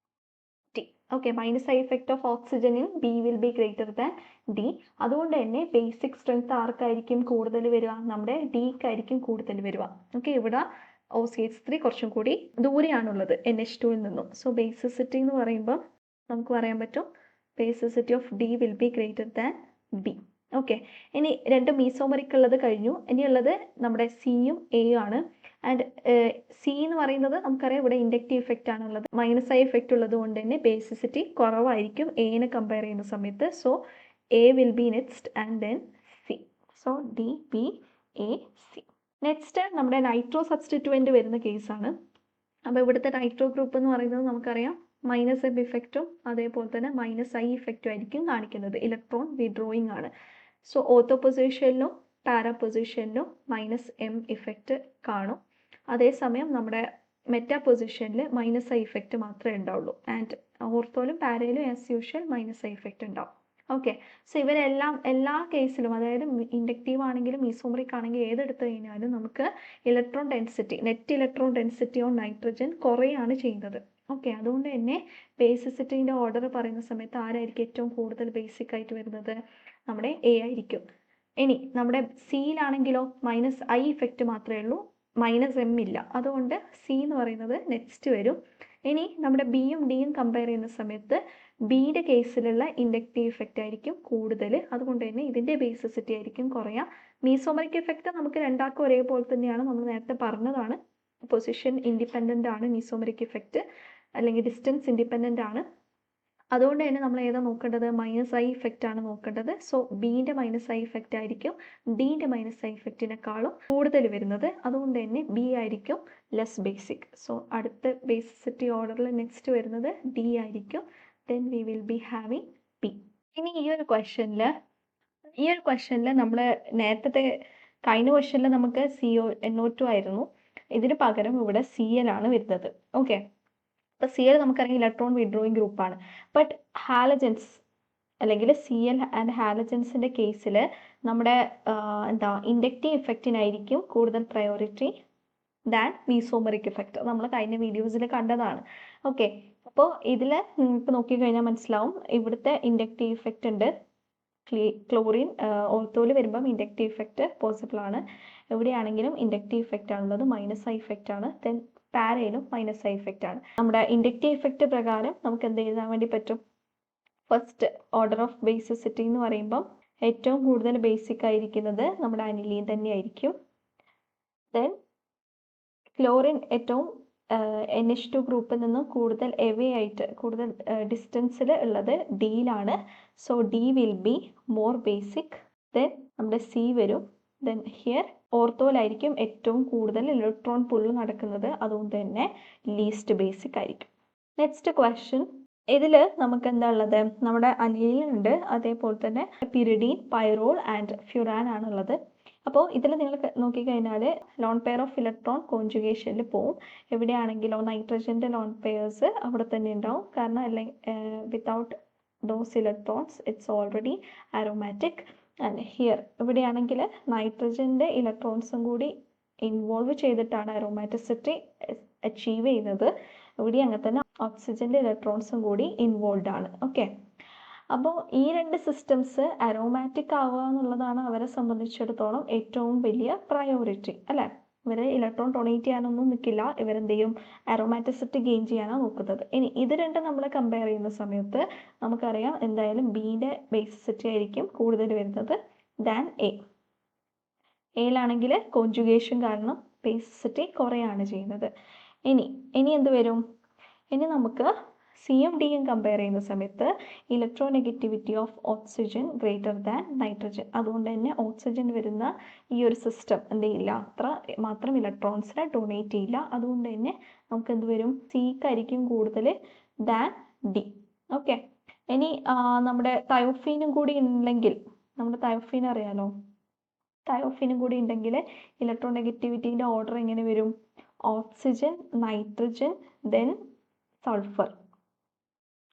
S1: T. Okay, minus I effect of ഓക്സിജനിൽ B will be greater than D. അതുകൊണ്ട് തന്നെ ബേസിക് സ്ട്രെങ്ത് ആർക്കായിരിക്കും കൂടുതൽ വരിക? നമ്മുടെ ഡിക്കായിരിക്കും കൂടുതൽ വരിക. ഓക്കെ, ഇവിടെ OCH3 കുറച്ചും കൂടി ദൂരെയാണുള്ളത് NH2-ൽ നിന്നും. സോ ബേസിസിറ്റി എന്ന് പറയുമ്പോൾ നമുക്ക് പറയാൻ പറ്റും basicity of D will be greater than B. Okay, ഇനി രണ്ട് മീസോമറിക് ഉള്ളത് കഴിഞ്ഞു. ഇനിയുള്ളത് നമ്മുടെ സിയും എയും ആണ്. ആൻഡ് സി എന്ന് പറയുന്നത് നമുക്കറിയാം ഇവിടെ ഇൻഡക്റ്റീവ് ഇഫക്റ്റ് ആണുള്ളത്, മൈനസ് ഐ ഇഫക്റ്റ് ഉള്ളത് കൊണ്ട് തന്നെ ബേസിസിറ്റി കുറവായിരിക്കും എനെ കമ്പയർ ചെയ്യുന്ന സമയത്ത്. So A will be next and then C. So D B A C. Next നമ്മുടെ നൈട്രോ സബ്സ്റ്റിറ്റ്യൂവൻറ്റ് വരുന്ന കേസാണ്. അപ്പോൾ ഇവിടുത്തെ നൈട്രോ ഗ്രൂപ്പ് എന്ന് പറയുന്നത് നമുക്കറിയാം മൈനസ് എം ഇഫക്റ്റും അതേപോലെ തന്നെ മൈനസ് ഐ ഇഫക്റ്റും ആയിരിക്കും കാണിക്കുന്നത്. ഇലക്ട്രോൺ വിഡ്രോയിങ് ആണ്. സോ ഓർത്തോ പൊസിഷനിലും പാരാ പൊസിഷനിലും മൈനസ് എം ഇഫക്റ്റ് കാണും. അതേസമയം നമ്മുടെ മെറ്റാ പൊസിഷനിൽ മൈനസ് ഐ ഇഫക്റ്റ് മാത്രമേ ഉണ്ടാവുള്ളൂ. ആൻഡ് ഓർത്തോയിലും പാരയിലും as usual minus I effect ഉണ്ടാവും. ഓക്കെ, സോ ഇവരെല്ലാം എല്ലാ കേസിലും, അതായത് ഇൻഡക്റ്റീവ് ആണെങ്കിലും മീസോമറിക് ആണെങ്കിലും ഏതെടുത്തു കഴിഞ്ഞാലും നമുക്ക് electron density, net electron density on nitrogen കുറയാണ് ചെയ്യുന്നത്. ഓക്കെ, അതുകൊണ്ട് തന്നെ ബേസിസിറ്റിൻ്റെ ഓർഡർ പറയുന്ന സമയത്ത് ആരായിരിക്കും ഏറ്റവും കൂടുതൽ ബേസിക് ആയിട്ട് വരുന്നത്? നമ്മുടെ എ ആയിരിക്കും. ഇനി നമ്മുടെ സിയിലാണെങ്കിലോ മൈനസ് ഐ ഇഫക്റ്റ് മാത്രമേ ഉള്ളൂ, മൈനസ് എം ഇല്ല. അതുകൊണ്ട് സി എന്ന് പറയുന്നത് നെക്സ്റ്റ് വരും. ഇനി നമ്മുടെ ബിയും ഡിയും കമ്പയർ ചെയ്യുന്ന സമയത്ത് ബിയുടെ കേസിലുള്ള ഇൻഡക്റ്റീവ് ഇഫക്റ്റ് ആയിരിക്കും കൂടുതൽ. അതുകൊണ്ട് തന്നെ ഇതിൻ്റെ ബേസിസിറ്റി ആയിരിക്കും കുറയാം. മീസോമറിക് ഇഫക്റ്റ് നമുക്ക് രണ്ടാൾക്കും ഒരേപോലെ തന്നെയാണ്, നമ്മൾ നേരത്തെ പറഞ്ഞതാണ്. പൊസിഷൻ ഇൻഡിപെൻഡൻ്റ് ആണ് മീസോമറിക് ഇഫക്റ്റ്, അല്ലെങ്കിൽ ഡിസ്റ്റൻസ് ഇൻഡിപെൻഡൻ്റ് ആണ്. അതുകൊണ്ട് തന്നെ നമ്മൾ ഏതാ നോക്കേണ്ടത്? മൈനസ് ഐ ഇഫക്റ്റ് ആണ് നോക്കേണ്ടത്. സോ ബിൻ്റെ മൈനസ് ഐ ഇഫക്റ്റ് ആയിരിക്കും ഡിൻ്റെ മൈനസ് ഐ ഇഫക്റ്റിനേക്കാളും കൂടുതൽ വരുന്നത്. അതുകൊണ്ട് തന്നെ ബി ആയിരിക്കും ലെസ് ബേസിക്. സോ അടുത്ത ബേസിസിറ്റി ഓർഡറിൽ നെക്സ്റ്റ് വരുന്നത് ഡി ആയിരിക്കും. Then we will be having P. ഇനി ഈ ഒരു ക്വസ്റ്റ്യനിൽ നമ്മൾ നേരത്തെ കഴിഞ്ഞ ക്വസ്റ്റ്യനിൽ നമുക്ക് NO2 ആയിരുന്നു, ഇതിന് പകരം ഇവിടെ Cl ആണ് വരുന്നത്. ഓക്കെ, അപ്പോൾ Cl നമുക്കറിയാം ഇലക്ട്രോൺ വിഡ്രോയിങ് ഗ്രൂപ്പാണ്. ബട്ട് ഹാലജൻസ് അല്ലെങ്കിൽ Cl ആൻഡ് ഹാലജൻസിൻ്റെ കേസിൽ നമ്മുടെ ഇൻഡക്റ്റീവ് ഇഫക്റ്റിനായിരിക്കും കൂടുതൽ പ്രയോറിറ്റി ദാൻ മീസോമറിക് ഇഫക്റ്റ്. നമ്മൾ കഴിഞ്ഞ വീഡിയോസിൽ കണ്ടതാണ്. ഓക്കെ, അപ്പോൾ ഇതിൽ നിങ്ങൾക്ക് നോക്കിക്കഴിഞ്ഞാൽ മനസ്സിലാവും ഇവിടുത്തെ ഇൻഡക്റ്റീവ് ഇഫക്റ്റ് ഉണ്ട്. ക്ലോറിൻ ഓർത്തോയിൽ വരുമ്പം ഇൻഡക്റ്റീവ് ഇഫക്റ്റ് പോസിബിൾ ആണ്. എവിടെയാണെങ്കിലും ഇൻഡക്റ്റീവ് ഇഫക്റ്റ് ആണുള്ളത്, മൈനസ് ഐ ഇഫക്റ്റ് ആണ്. ദെൻ പാരയിലും മൈനസ് ഐ ഇഫക്റ്റ് ആണ്. നമ്മുടെ ഇൻഡക്റ്റീവ് ഇഫക്റ്റ് പ്രകാരം നമുക്ക് എന്ത് എഴുതാൻ വേണ്ടി പറ്റും? ഫസ്റ്റ് ഓർഡർ ഓഫ് ബേസിസിറ്റി എന്ന് പറയുമ്പം ഏറ്റവും കൂടുതൽ ബേസിക് ആയിരിക്കുന്നത് നമ്മുടെ അനിലീൻ തന്നെയായിരിക്കും. ദെൻ ക്ലോറിൻ ഏറ്റവും NH2 ഗ്രൂപ്പിൽ നിന്നും കൂടുതൽ എവേ ആയിട്ട് കൂടുതൽ ഡിസ്റ്റൻസിൽ ഉള്ളത് ഡിയിലാണ്. So D will be more basic. Then നമ്മുടെ സി വരും. ദെൻ ഹിയർ ഓർത്തോയിലായിരിക്കും ഏറ്റവും കൂടുതൽ ഇലക്ട്രോൺ പുള്ള് നടക്കുന്നത്, അതുകൊണ്ട് തന്നെ ലീസ്റ്റ് ബേസിക് ആയിരിക്കും. നെക്സ്റ്റ് ക്വസ്റ്റ്യൻ, ഇതിൽ നമുക്ക് എന്താ ഉള്ളത്? നമ്മുടെ അനിലിനുണ്ട്, അതേപോലെ തന്നെ പിരിഡീൻ, പൈറോൾ ആൻഡ് ഫ്യൂറാൻ ആണുള്ളത്. അപ്പോൾ ഇതിൽ നിങ്ങൾ നോക്കിക്കഴിഞ്ഞാൽ ലോൺ പെയർ ഓഫ് ഇലക്ട്രോൺ കോൺജുഗേഷനിൽ പോവും. എവിടെയാണെങ്കിലോ നൈട്രജൻ്റെ ലോൺ പെയർസ് അവിടെ തന്നെ ഉണ്ടാവും. കാരണം അല്ലെങ്കിൽ without those electrons it's already aromatic. And here ഇവിടെയാണെങ്കിൽ നൈട്രജൻ്റെ ഇലക്ട്രോൺസും കൂടി ഇൻവോൾവ് ചെയ്തിട്ടാണ് അരോമാറ്റിസിറ്റി അച്ചീവ് ചെയ്യുന്നത്. ഇവിടെ അങ്ങനെ തന്നെ ഓക്സിജൻ്റെ ഇലക്ട്രോൺസും കൂടി ഇൻവോൾവ് ആണ്. ഓക്കെ, അപ്പോൾ ഈ രണ്ട് സിസ്റ്റംസ് അരോമാറ്റിക് ആവുക എന്നുള്ളതാണ് അവരെ സംബന്ധിച്ചിടത്തോളം ഏറ്റവും വലിയ പ്രയോറിറ്റി അല്ലേ. ഇവർ ഇലക്ട്രോൺ ഡൊണേറ്റ് ചെയ്യാനൊന്നും നിൽക്കില്ല, ഇവരെന്ത് ചെയ്യും? അരോമാറ്റിസിറ്റി ഗെയിൻ ചെയ്യാനാണ് നോക്കുന്നത്. ഇനി ഇത് രണ്ടും നമ്മൾ കമ്പയർ ചെയ്യുന്ന സമയത്ത് നമുക്കറിയാം എന്തായാലും ബിയുടെ ബേസിസിറ്റി ആയിരിക്കും കൂടുതൽ വരുന്നത് ദാൻ എ. എയിലാണെങ്കിൽ കോൺജുഗേഷൻ കാരണം ബേസിസിറ്റി കുറയാണ് ചെയ്യുന്നത്. ഇനി എന്ത് വരും? ഇനി നമുക്ക് സിയും ഡിയും കമ്പയർ ചെയ്യുന്ന സമയത്ത് electronegativity of oxygen greater than nitrogen. അതുകൊണ്ട് തന്നെ ഓക്സിജൻ വരുന്ന ഈ ഒരു സിസ്റ്റം എന്ത് ചെയ്യില്ല, അത്ര മാത്രം ഇലക്ട്രോൺസിനെ ഡൊണേറ്റ് ചെയ്യില്ല. അതുകൊണ്ട് തന്നെ നമുക്ക് എന്ത് വരും? സിക്കായിരിക്കും കൂടുതൽ ദാൻ ഡി. ഓക്കെ, ഇനി നമ്മുടെ തയോഫീനും കൂടി ഉണ്ടെങ്കിൽ, നമ്മുടെ തയോഫീൻ അറിയാലോ, തയോഫീനും കൂടി ഉണ്ടെങ്കിൽ ഇലക്ട്രോനെഗറ്റിവിറ്റീൻ്റെ ഓർഡർ എങ്ങനെ വരും? Oxygen, nitrogen, then sulphur.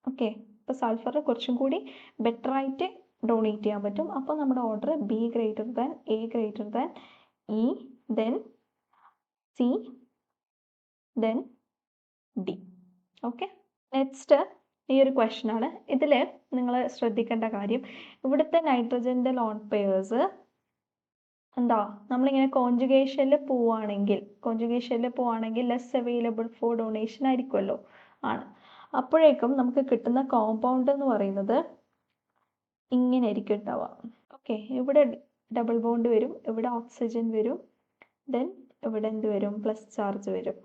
S1: Okay, ഇപ്പോൾ സൾഫർ കുറച്ചും കൂടി ബെറ്റർ ആയിട്ട് ഡൊണേറ്റ് ചെയ്യാൻ പറ്റും. അപ്പോൾ നമ്മുടെ order B greater than A greater than E, then C, then D. Okay, next ഈ ഒരു ക്വസ്റ്റ്യൻ ആണ്. ഇതിൽ നിങ്ങൾ ശ്രദ്ധിക്കേണ്ട കാര്യം, ഇവിടുത്തെ നൈട്രജൻ്റെ ലോൺ പെയേഴ്സ് എന്താ, നമ്മളിങ്ങനെ കോൺജുഗേഷനിൽ പോവുകയാണെങ്കിൽ ലെസ് അവൈലബിൾ ഫോർ ഡൊണേഷൻ ആയിരിക്കുമല്ലോ. ആണ്. അപ്പോഴേക്കും നമുക്ക് കിട്ടുന്ന കോമ്പൗണ്ട് എന്ന് പറയുന്നത് ഇങ്ങനെ ആയിരിക്കും ഉണ്ടാവുക. ഓക്കെ, ഇവിടെ ഡബിൾ ബോണ്ട് വരും, ഇവിടെ ഓക്സിജൻ വരും, ദെൻ ഇവിടെ എന്ത് വരും? പ്ലസ് ചാർജ് വരും.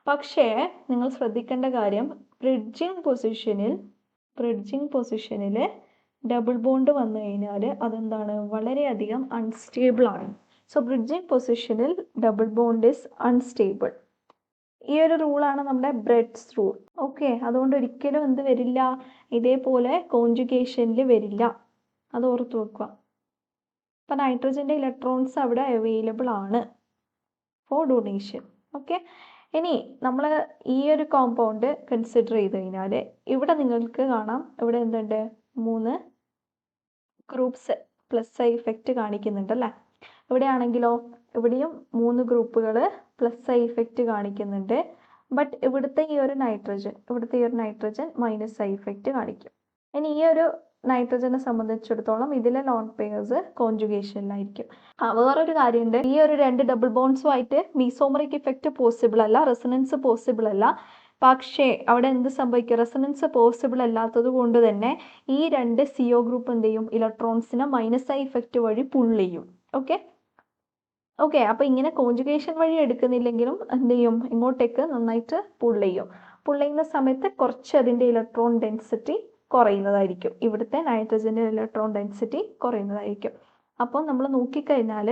S1: പക്ഷേ നിങ്ങൾ ശ്രദ്ധിക്കേണ്ട കാര്യം, ബ്രിഡ്ജിങ് പൊസിഷനിൽ ഡബിൾ ബോണ്ട് വന്നു കഴിഞ്ഞാൽ അതെന്താണ്? വളരെയധികം അൺസ്റ്റേബിൾ ആണ്. സോ ബ്രിഡ്ജിങ് പൊസിഷനിൽ ഡബിൾ ബോണ്ട് ഈസ് അൺസ്റ്റേബിൾ. ഈ ഒരു റൂളാണ് നമ്മുടെ ബ്രെഡ്സ് റൂൾ. ഓക്കെ, അതുകൊണ്ട് ഒരിക്കലും എന്ത് വരില്ല? ഇതേപോലെ കോൺജുഗേഷനിൽ വരില്ല. അത് ഓർത്ത് വെക്കുക. അപ്പം നൈട്രജൻ്റെ ഇലക്ട്രോൺസ് അവിടെ അവൈലബിൾ ആണ് ഫോർ ഡൊണേഷൻ. ഓക്കെ, ഇനി നമ്മൾ ഈ ഒരു കോമ്പൗണ്ട് കൺസിഡർ ചെയ്ത് കഴിഞ്ഞാൽ ഇവിടെ നിങ്ങൾക്ക് കാണാം, ഇവിടെ എന്തുണ്ട്? 3 ഗ്രൂപ്പ്സ് പ്ലസ് ഐ ഇഫക്റ്റ് കാണിക്കുന്നുണ്ട് അല്ലേ. ഇവിടെയാണെങ്കിലോ ഇവിടെയും 3 ഗ്രൂപ്പുകൾ പ്ലസ് ഐ ഇഫക്റ്റ് കാണിക്കുന്നുണ്ട്. ബട്ട് ഇവിടുത്തെ ഈ ഒരു നൈട്രജൻ മൈനസ് ഐ ഇഫക്റ്റ് കാണിക്കും. ഇനി ഈ ഒരു നൈട്രജനെ സംബന്ധിച്ചിടത്തോളം ഇതിലെ ലോൺ പെയേഴ്സ് കോൺജുഗേഷനിലായിരിക്കും. വേറൊരു കാര്യമുണ്ട്, ഈ ഒരു 2 ഡബിൾ ബോൺസുമായിട്ട് മീസോമറിക് ഇഫക്റ്റ് പോസിബിൾ അല്ല, റെസൊണൻസ് പോസിബിൾ അല്ല. പക്ഷേ അവിടെ എന്ത് സംഭവിക്കും? റെസൊണൻസ് പോസിബിൾ അല്ലാത്തത് കൊണ്ട് തന്നെ ഈ 2 CO ഗ്രൂപ്പ് എന്ത് ചെയ്യും? ഇലക്ട്രോൺസിനെ മൈനസ് ഐ ഇഫക്റ്റ് വഴി പുൾ ചെയ്യും. ഓക്കെ, അപ്പോൾ ഇങ്ങനെ കോൺജുഗേഷൻ വഴി എടുക്കുന്നില്ലെങ്കിലും എന്ത് ചെയ്യും? ഇങ്ങോട്ടേക്ക് നന്നായിട്ട് പുൾ ചെയ്യുന്ന സമയത്ത് കുറച്ച് അതിൻ്റെ ഇലക്ട്രോൺ ഡെൻസിറ്റി കുറയുന്നതായിരിക്കും. ഇവിടുത്തെ നൈട്രജൻ്റെ ഇലക്ട്രോൺ ഡെൻസിറ്റി കുറയുന്നതായിരിക്കും. അപ്പോൾ നമ്മൾ നോക്കിക്കഴിഞ്ഞാൽ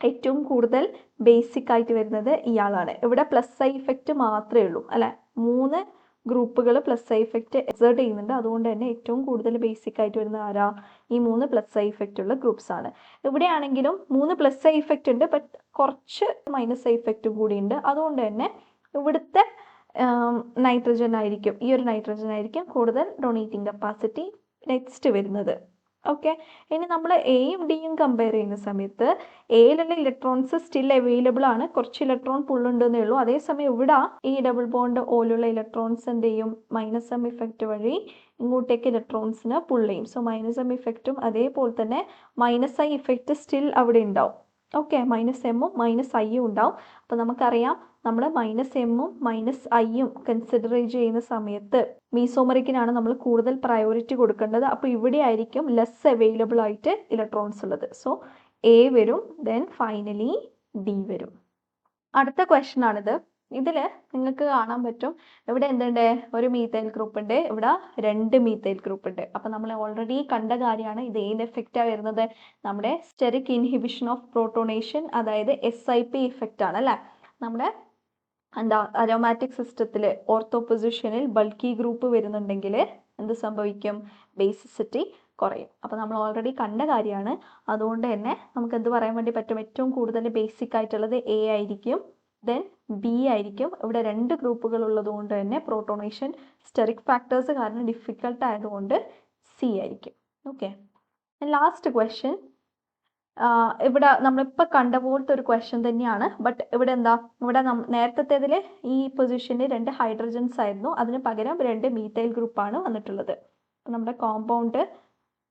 S1: ഏറ്റവും കൂടുതൽ ബേസിക് ആയിട്ട് വരുന്നത് ഇയാളാണ്. ഇവിടെ പ്ലസ് ഐ ഇഫക്റ്റ് മാത്രമേ ഉള്ളൂ അല്ലേ. 3 ഗ്രൂപ്പുകൾ പ്ലസ് ഐ ഇഫക്റ്റ് എക്സേർട്ട് ചെയ്യുന്നുണ്ട്. അതുകൊണ്ട് തന്നെ ഏറ്റവും കൂടുതൽ ബേസിക് ആയിട്ട് വരുന്ന ആരാ? ഈ 3 പ്ലസ് ഐ ഇഫക്റ്റ് ഉള്ള ഗ്രൂപ്പ്സ് ആണ്. ഇവിടെയാണെങ്കിലും 3 പ്ലസ് ഐ ഇഫക്റ്റ് ഉണ്ട്, ബട്ട് കുറച്ച് മൈനസ് ഐ ഇഫക്റ്റും കൂടി ഉണ്ട്. അതുകൊണ്ട് തന്നെ ഇവിടുത്തെ ഈ ഒരു നൈട്രജൻ ആയിരിക്കും കൂടുതൽ ഡൊണേറ്റിംഗ് കപ്പാസിറ്റി നെക്സ്റ്റ് വരുന്നത്. ഓക്കെ, ഇനി നമ്മൾ എയും ഡിയും കമ്പയർ ചെയ്യുന്ന സമയത്ത് എയിലുള്ള ഇലക്ട്രോൺസ് സ്റ്റിൽ അവൈലബിൾ ആണ്, കുറച്ച് ഇലക്ട്രോൺ പുള്ളുണ്ടെന്നേ ഉള്ളൂ. അതേസമയം ഇവിടെ ഈ ഡബിൾ ബോണ്ട് ഓലുള്ള ഇലക്ട്രോൺസ് എന്ത് ചെയ്യും, മൈനസ് എം ഇഫക്റ്റ് വഴി ഇങ്ങോട്ടേക്ക് ഇലക്ട്രോൺസിന് പുൾ ചെയ്യും. സോ മൈനസ് എം ഇഫക്റ്റും അതേപോലെ തന്നെ മൈനസ് ഐ ഇഫക്റ്റ് സ്റ്റിൽ അവിടെ ഉണ്ടാവും. ഓക്കെ, മൈനസ് എമ്മും മൈനസ് ഐയും ഉണ്ടാവും. അപ്പോൾ നമുക്കറിയാം നമ്മൾ മൈനസ് എമ്മും മൈനസ് ഐയും കൺസിഡർ ചെയ്യുന്ന സമയത്ത് മീസോമറിക്കിനാണ് നമ്മൾ കൂടുതൽ പ്രയോറിറ്റി കൊടുക്കേണ്ടത്. അപ്പോൾ ഇവിടെ ആയിരിക്കും ലെസ് അവൈലബിൾ ആയിട്ട് ഇലക്ട്രോൺസ് ഉള്ളത്. സോ എ വരും, ദെൻ ഫൈനലി ഡി വരും. അടുത്ത ക്വസ്റ്റ്യൻ ആണിത്. ഇതിൽ നിങ്ങൾക്ക് കാണാൻ പറ്റും ഇവിടെ എന്തുണ്ട്, ഒരു മീത്തൈൽ ഗ്രൂപ്പ് ഉണ്ട്, ഇവിടെ 2 മീത്തൈൽ ഗ്രൂപ്പ് ഉണ്ട്. അപ്പം നമ്മൾ ഓൾറെഡി കണ്ട കാര്യമാണ് ഇത് ഏത് എഫക്റ്റാണ് വരുന്നത്, നമ്മുടെ സ്റ്റെറിക് ഇൻഹിബിഷൻ ഓഫ് പ്രോട്ടോണേഷൻ, അതായത് SIP ഇഫക്റ്റ് ആണ് അല്ലേ. നമ്മുടെ അരോമാറ്റിക് സിസ്റ്റത്തിൽ ഓർത്തോ പൊസിഷനിൽ ബൾക്കി ഗ്രൂപ്പ് വരുന്നുണ്ടെങ്കിൽ എന്ത് സംഭവിക്കും, ബേസിസിറ്റി കുറയും. അപ്പോൾ നമ്മൾ ഓൾറെഡി കണ്ട കാര്യമാണ്. അതുകൊണ്ട് തന്നെ നമുക്ക് എന്ത് പറയാൻ വേണ്ടി പറ്റും, ഏറ്റവും കൂടുതൽ ബേസിക് ആയിട്ടുള്ളത് എ ആയിരിക്കും, ദെൻ ബി ആയിരിക്കും. ഇവിടെ 2 ഗ്രൂപ്പുകൾ ഉള്ളത് കൊണ്ട് തന്നെ പ്രോട്ടോണേഷൻ സ്റ്റെറിക് ഫാക്ടേഴ്സ് കാരണം ഡിഫിക്കൽട്ട് ആയതുകൊണ്ട് സി ആയിരിക്കും. ഓക്കെ, ലാസ്റ്റ് ക്വസ്റ്റ്യൻ ഇവിടെ നമ്മളിപ്പോൾ കണ്ട പോലത്തെ ഒരു ക്വസ്റ്റ്യൻ തന്നെയാണ്. ബട്ട് ഇവിടെ എന്താ, ഇവിടെ നേരത്തേതിൽ ഈ പൊസിഷനിൽ 2 ഹൈഡ്രജൻസ് ആയിരുന്നു, അതിന് പകരം 2 മീത്തൈൽ ഗ്രൂപ്പാണ് വന്നിട്ടുള്ളത്. നമ്മുടെ കോമ്പൗണ്ട്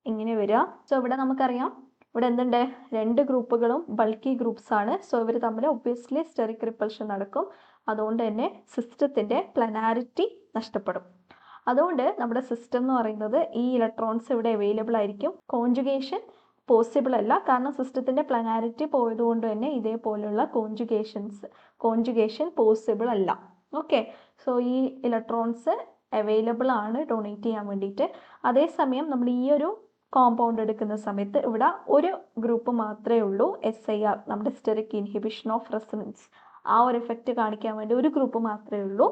S1: ഇങ്ങനെ വരിക. സോ ഇവിടെ നമുക്കറിയാം ഇവിടെ എന്തുണ്ട്, 2 ഗ്രൂപ്പുകളും ബൾക്കി ഗ്രൂപ്പ്സ് ആണ്. സോ ഇവർ തമ്മിൽ ഒബ്വിയസ്ലി സ്റ്റെറിക് റിപ്പൾഷൻ നടക്കും. അതുകൊണ്ട് തന്നെ സിസ്റ്റത്തിൻ്റെ പ്ലനാരിറ്റി നഷ്ടപ്പെടും. അതുകൊണ്ട് നമ്മുടെ സിസ്റ്റം എന്ന് പറയുന്നത് ഈ ഇലക്ട്രോൺസ് ഇവിടെ അവൈലബിൾ ആയിരിക്കും. കോൺജുഗേഷൻ പോസിബിൾ അല്ല, കാരണം സിസ്റ്റത്തിൻ്റെ പ്ലനാരിറ്റി പോയതുകൊണ്ട് തന്നെ ഇതേപോലെയുള്ള കോൺജുഗേഷൻ പോസിബിൾ അല്ല. ഓക്കെ, സോ ഈ ഇലക്ട്രോൺസ് അവൈലബിൾ ആണ് ഡൊണേറ്റ് ചെയ്യാൻ വേണ്ടിയിട്ട്. അതേസമയം നമ്മൾ ഈ ഒരു കോമ്പൗണ്ട് എടുക്കുന്ന സമയത്ത് ഇവിടെ ഒരു ഗ്രൂപ്പ് മാത്രമേ ഉള്ളൂ, SIR, നമ്മുടെ സ്റ്റെറിക് ഇൻഹിബിഷൻ ഓഫ് റെസൊണൻസ്, ആ ഒരു എഫക്റ്റ് കാണിക്കാൻ വേണ്ടി ഒരു ഗ്രൂപ്പ് മാത്രമേ ഉള്ളൂ.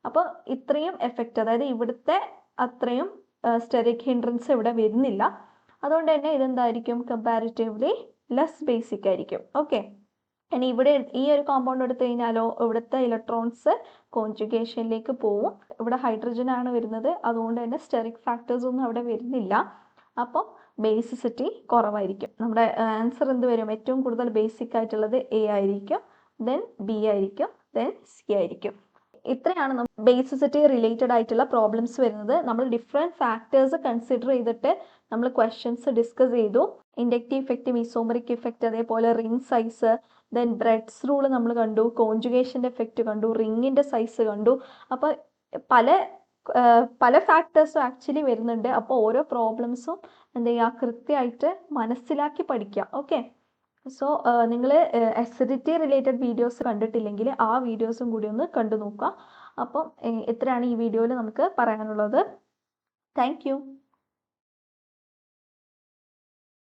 S1: അപ്പോൾ ഇത്രയും എഫക്റ്റ്, അതായത് ഇവിടുത്തെ അത്രയും സ്റ്റെറിക് ഹിൻഡ്രൻസ് ഇവിടെ വരുന്നില്ല. അതുകൊണ്ട് തന്നെ ഇതെന്തായിരിക്കും, കമ്പാരിറ്റീവ്ലി ലെസ് ബേസിക് ആയിരിക്കും. ഓക്കെ, ഇനി ഇവിടെ ഈ ഒരു കോമ്പൗണ്ട് എടുത്തു കഴിഞ്ഞാലോ ഇവിടുത്തെ ഇലക്ട്രോൺസ് കോൺജുഗേഷനിലേക്ക് പോവും. ഇവിടെ ഹൈഡ്രജൻ ആണ് വരുന്നത്, അതുകൊണ്ട് തന്നെ സ്റ്റെറിക് ഫാക്ടേഴ്സ് ഒന്നും അവിടെ വരുന്നില്ല. അപ്പോൾ ബേസിസിറ്റി കുറവായിരിക്കും. നമ്മുടെ ആൻസർ എന്ത് വരും, ഏറ്റവും കൂടുതൽ ബേസിക് ആയിട്ടുള്ളത് എ ആയിരിക്കും, ദെൻ ബി ആയിരിക്കും, ദെൻ സി ആയിരിക്കും. ഇത്രയാണ് ബേസിസിറ്റി റിലേറ്റഡ് ആയിട്ടുള്ള പ്രോബ്ലംസ് വരുന്നത്. നമ്മൾ ഡിഫറെൻറ്റ് ഫാക്ടേഴ്സ് കൺസിഡർ ചെയ്തിട്ട് നമ്മൾ ക്വസ്റ്റ്യൻസ് ഡിസ്കസ് ചെയ്തു. ഇൻഡക്റ്റീവ് ഇഫക്റ്റ്, മീസോമറിക് ഇഫക്റ്റ്, അതേപോലെ ring size, then breads rule നമ്മൾ കണ്ടു, കോൺജുഗേഷൻ്റെ എഫക്റ്റ് കണ്ടു, റിങ്ങിൻ്റെ സൈസ് കണ്ടു. അപ്പോൾ പല ഫാക്ടേഴ്സും ആക്ച്വലി വരുന്നുണ്ട്. അപ്പോൾ ഓരോ പ്രോബ്ലംസും എന്ത് ചെയ്യുക, കൃത്യമായിട്ട് മനസ്സിലാക്കി പഠിക്കുക. ഓക്കെ, സോ നിങ്ങൾ അസിഡിറ്റി റിലേറ്റഡ് വീഡിയോസ് കണ്ടിട്ടില്ലെങ്കിൽ ആ വീഡിയോസും കൂടി ഒന്ന് കണ്ടു നോക്കുക. അപ്പം ഇത്രയാണ് ഈ വീഡിയോയിൽ നമുക്ക് പറയാനുള്ളത്. Thank you.